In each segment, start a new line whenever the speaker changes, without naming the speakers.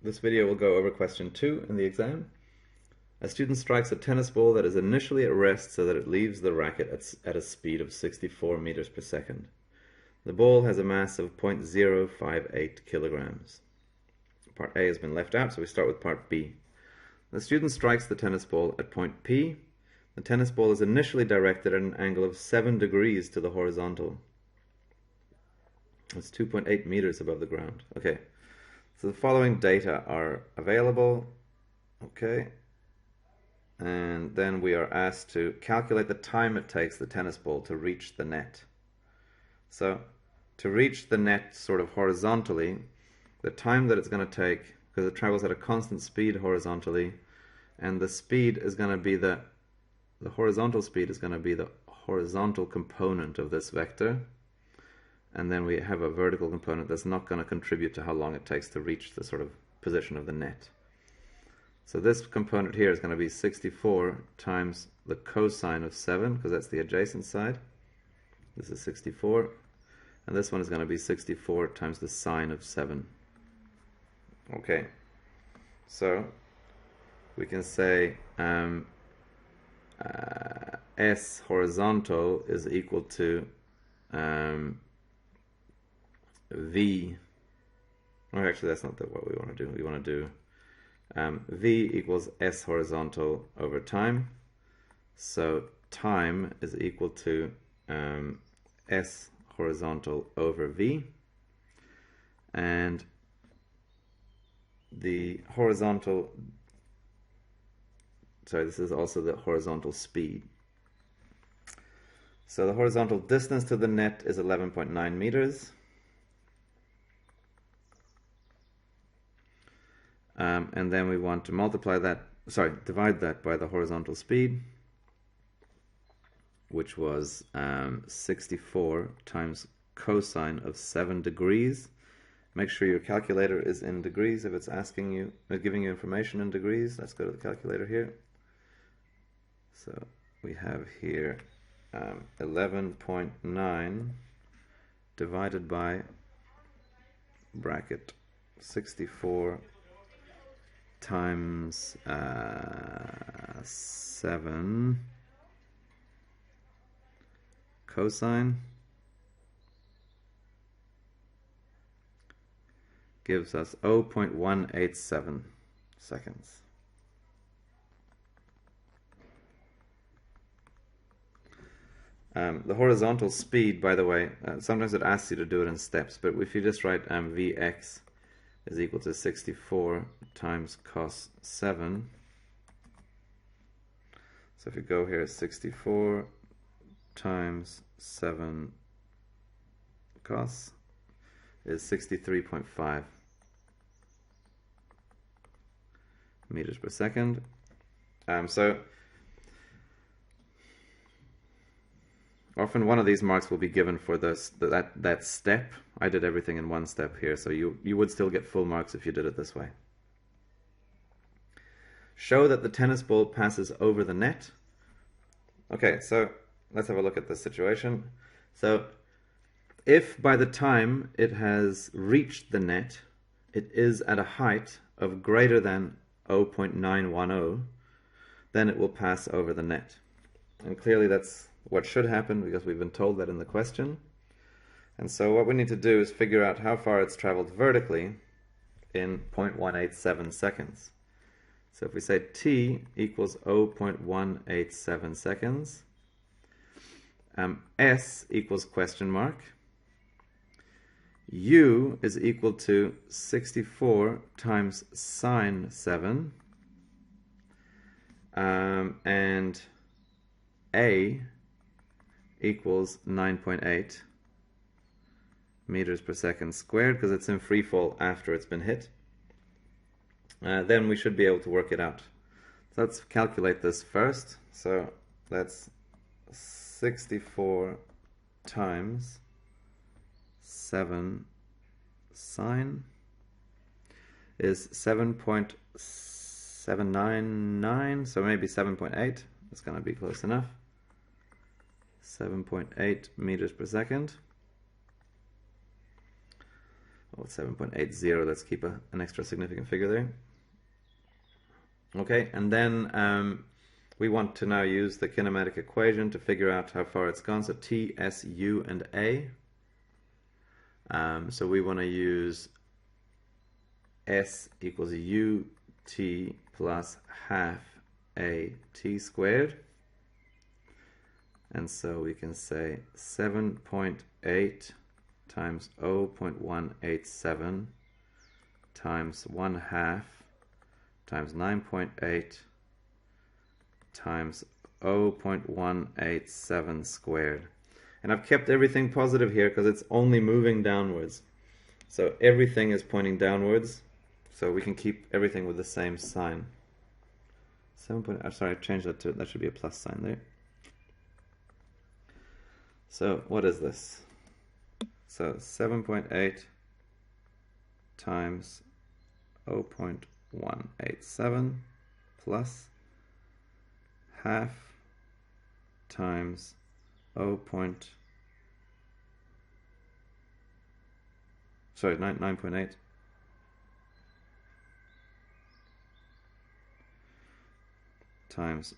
This video will go over question 2 in the exam. A student strikes a tennis ball that is initially at rest so that it leaves the racket at a speed of 64 meters per second. The ball has a mass of 0.058 kilograms. Part A has been left out, so we start with part B. The student strikes the tennis ball at point P. The tennis ball is initially directed at an angle of 7 degrees to the horizontal. It's 2.8 meters above the ground. Okay, so the following data are available. Okay, and then we are asked to calculate the time it takes the tennis ball to reach the net. So to reach the net sort of horizontally, the time that it's going to take, because it travels at a constant speed horizontally, and the speed is going to be the horizontal speed is going to be the horizontal component of this vector, and then we have a vertical component that's not going to contribute to how long it takes to reach the sort of position of the net. So this component here is going to be 64 times the cosine of 7, because that's the adjacent side. This is 64, and this one is going to be 64 times the sine of 7. Okay, so we can say S horizontal is equal to V. Oh, actually, that's not what we want to do. We want to do V equals S horizontal over time. So time is equal to S horizontal over V. And the horizontal, sorry, this is also the horizontal speed. So the horizontal distance to the net is 11.9 meters. And then we want to multiply that, divide that by the horizontal speed, which was 64 times cosine of 7 degrees. Make sure your calculator is in degrees if it's asking you, giving you information in degrees. Let's go to the calculator here. So we have here 11.9 divided by bracket 64 times 7 cosine gives us 0.187 seconds. The horizontal speed, by the way, sometimes it asks you to do it in steps, but if you just write Vx is equal to 64 times cos 7. So if you go here, 64 times 7 cos is 63.5 meters per second. So often one of these marks will be given for that step. I did everything in one step here, so you would still get full marks if you did it this way. Show that the tennis ball passes over the net. Okay, so let's have a look at this situation. So if by the time it has reached the net, it is at a height of greater than 0.910, then it will pass over the net. And clearly that's what should happen, because we've been told that in the question. And so what we need to do is figure out how far it's traveled vertically in 0.187 seconds. So if we say t equals 0.187 seconds, s equals question mark, u is equal to 64 times sine 7, and a equals 9.8 meters per second squared, because it's in free fall after it's been hit. Then we should be able to work it out. So let's calculate this first. So that's 64 times 7 sine is 7.799, so maybe 7.8. It's going to be close enough. 7.8 meters per second. 7.80. Let's keep an extra significant figure there. Okay, and then we want to now use the kinematic equation to figure out how far it's gone. So T, S, U, and A. So we want to use S equals U T plus half A T squared. And so we can say 7.8 times 0.187 times 1/2 times 9.8 times 0.187 squared. And I've kept everything positive here because it's only moving downwards. So everything is pointing downwards. So we can keep everything with the same sign. Sorry, I changed that to, that should be a plus sign there. So what is this? So 7.8 times 0.187 plus half times 9.8 times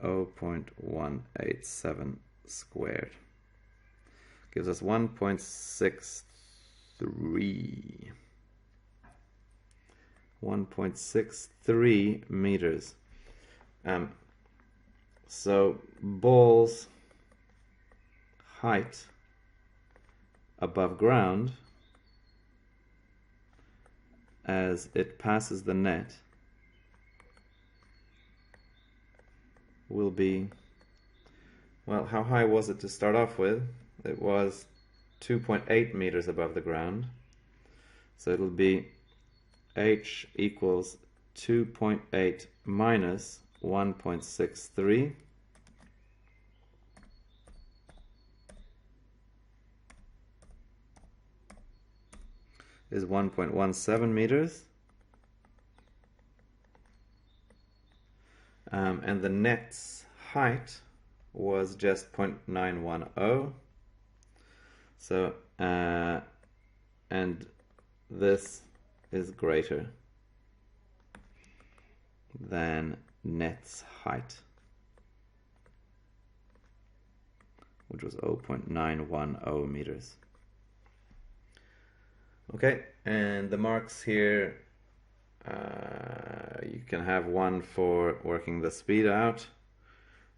0.187 squared gives us 1.63 meters. So ball's height above ground as it passes the net will be, well, how high was it to start off with? It was 2.8 meters above the ground. So it'll be h equals 2.8 minus 1.63 is 1.17 meters. And the net's height was just 0.910. So, and this is greater than net's height, which was 0.910 meters. Okay, and the marks here, you can have one for working the speed out,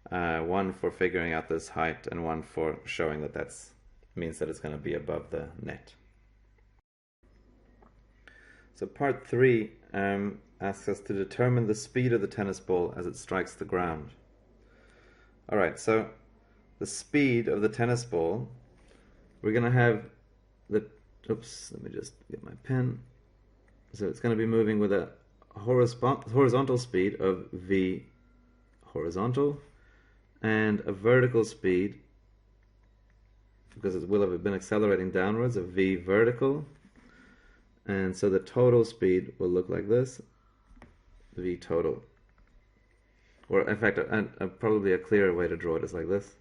one for figuring out this height, and one for showing that that's means that it's going to be above the net. So part 3 asks us to determine the speed of the tennis ball as it strikes the ground. Alright, so the speed of the tennis ball, we're going to have the, oops, let me just get my pen. So it's going to be moving with a horizontal speed of v horizontal and a vertical speed, because it will have been accelerating downwards, of v vertical. And so the total speed will look like this, v total. Or in fact, probably a clearer way to draw it is like this.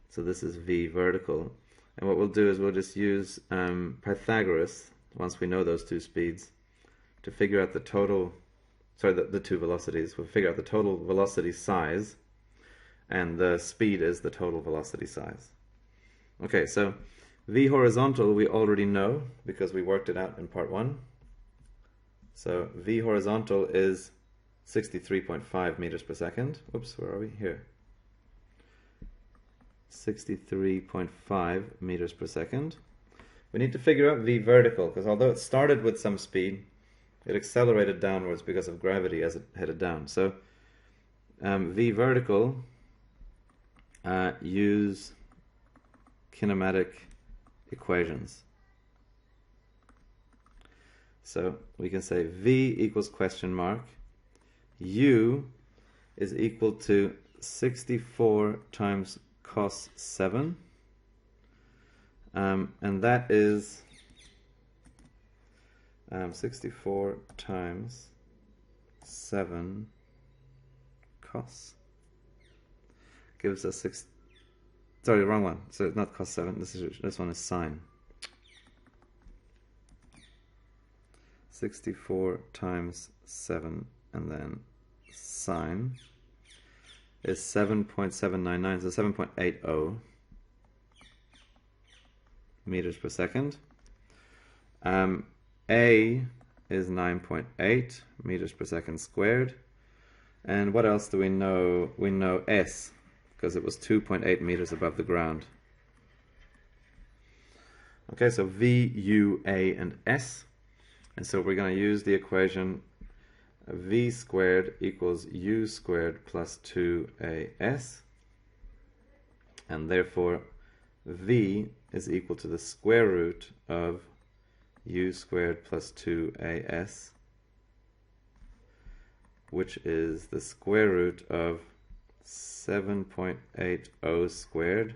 So this is v vertical. And what we'll do is we'll just use Pythagoras, once we know those two speeds, to figure out the total, sorry, the two velocities. We'll figure out the total velocity size, and the speed is the total velocity size. Okay, so v horizontal we already know because we worked it out in part 1. So v horizontal is 63.5 meters per second. Whoops, where are we? Here. 63.5 meters per second. We need to figure out v vertical, because although it started with some speed, it accelerated downwards because of gravity as it headed down. So v vertical, use kinematic equations. So we can say v equals question mark, u is equal to 64 times cos 7, and that is 64 times 7 cos gives us 6. Sorry, wrong one. So it's not cos 7. This one is sine. 64 times 7 and then sine is 7.799, so 7.80 meters per second. A is 9.8 meters per second squared. And what else do we know? We know S, because it was 2.8 meters above the ground. Okay, so V, U, A, and S. And so we're going to use the equation V squared equals U squared plus 2AS. And therefore, V is equal to the square root of U squared plus 2AS, which is the square root of 7.80 squared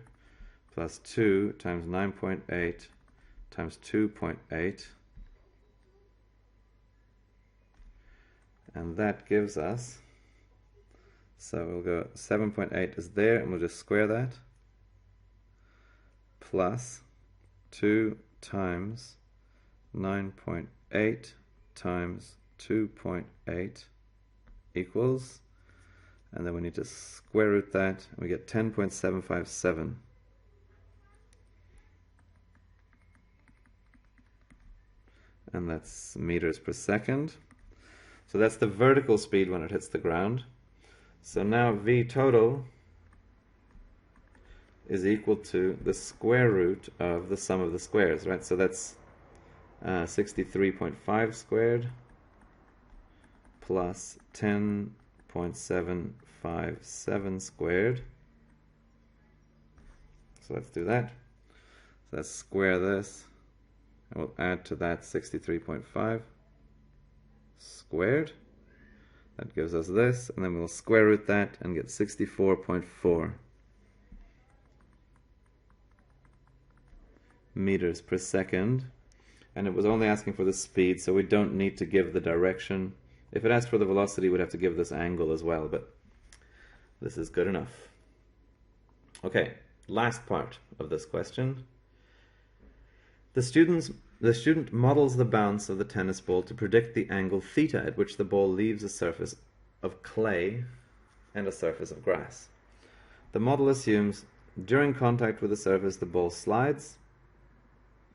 plus 2 times 9.8 times 2.8, and that gives us, so we'll go 7.8 is there and we'll just square that, plus 2 times 9.8 times 2.8 equals, and then we need to square root that, and we get 10.757. And that's meters per second. So that's the vertical speed when it hits the ground. So now V total is equal to the square root of the sum of the squares, right? So that's 63.5 squared plus 10.757 squared. So let's do that. So let's square this, and we'll add to that 63.5 squared. That gives us this, and then we'll square root that and get 64.4 meters per second. And it was only asking for the speed, so we don't need to give the direction. If it asked for the velocity, we'd have to give this angle as well, but this is good enough. Okay, last part of this question. The student models the bounce of the tennis ball to predict the angle theta at which the ball leaves a surface of clay and a surface of grass. The model assumes during contact with the surface the ball slides.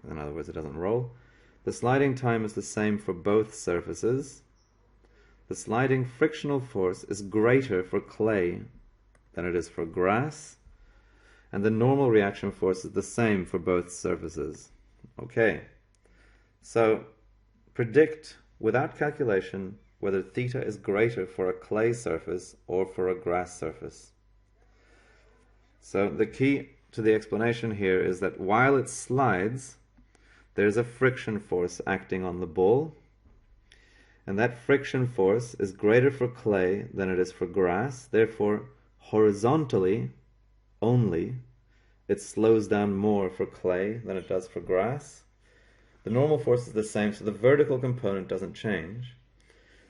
In other words, it doesn't roll. The sliding time is the same for both surfaces. The sliding frictional force is greater for clay than it is for grass, and the normal reaction force is the same for both surfaces. Okay, so predict without calculation whether theta is greater for a clay surface or for a grass surface. So the key to the explanation here is that while it slides, there's a friction force acting on the ball, and that friction force is greater for clay than it is for grass. Therefore, horizontally only, it slows down more for clay than it does for grass. The normal force is the same, so the vertical component doesn't change.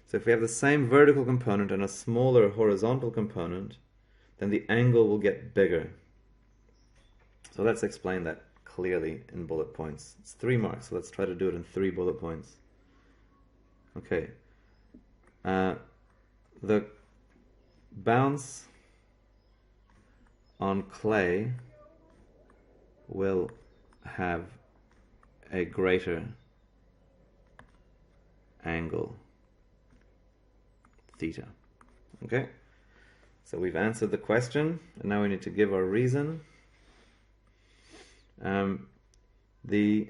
So if we have the same vertical component and a smaller horizontal component, then the angle will get bigger. So let's explain that clearly in bullet points. It's 3 marks, so let's try to do it in 3 bullet points. Okay. The bounce on clay will have a greater angle theta. Okay, so we've answered the question, and now we need to give our reason. The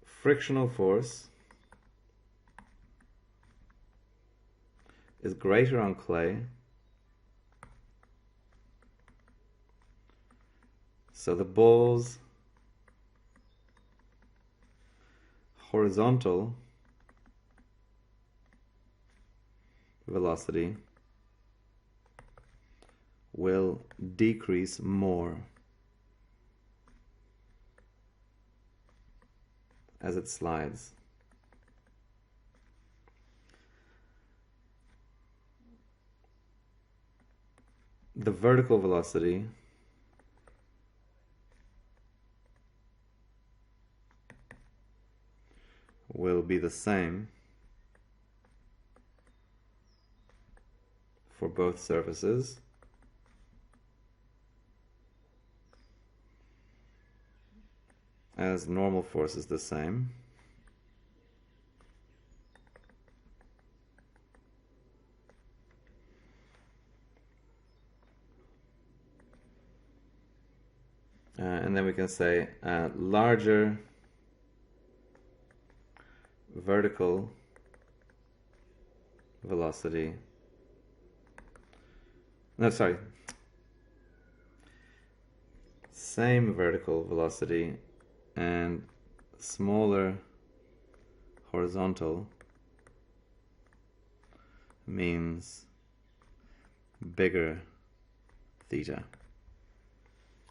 frictional force is greater on clay, so the ball's horizontal velocity will decrease more as it slides. The vertical velocity will be the same for both surfaces. As normal force is the same. And then we can say larger vertical velocity. No, sorry. Same vertical velocity and smaller horizontal means bigger theta.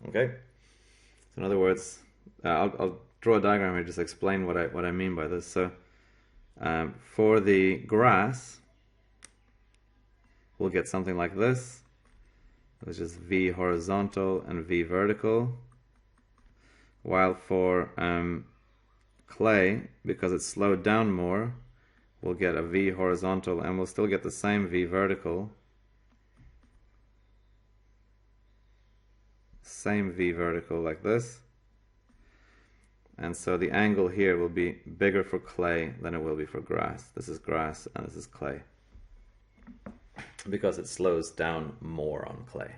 Okay? So in other words, I'll draw a diagram here, just explain what I mean by this. So for the grass, we'll get something like this, which is V horizontal and V vertical. While for clay, because it's slowed down more, we'll get a V horizontal and we'll still get the same V vertical. Same V vertical like this. And so the angle here will be bigger for clay than it will be for grass. This is grass and this is clay, because it slows down more on clay.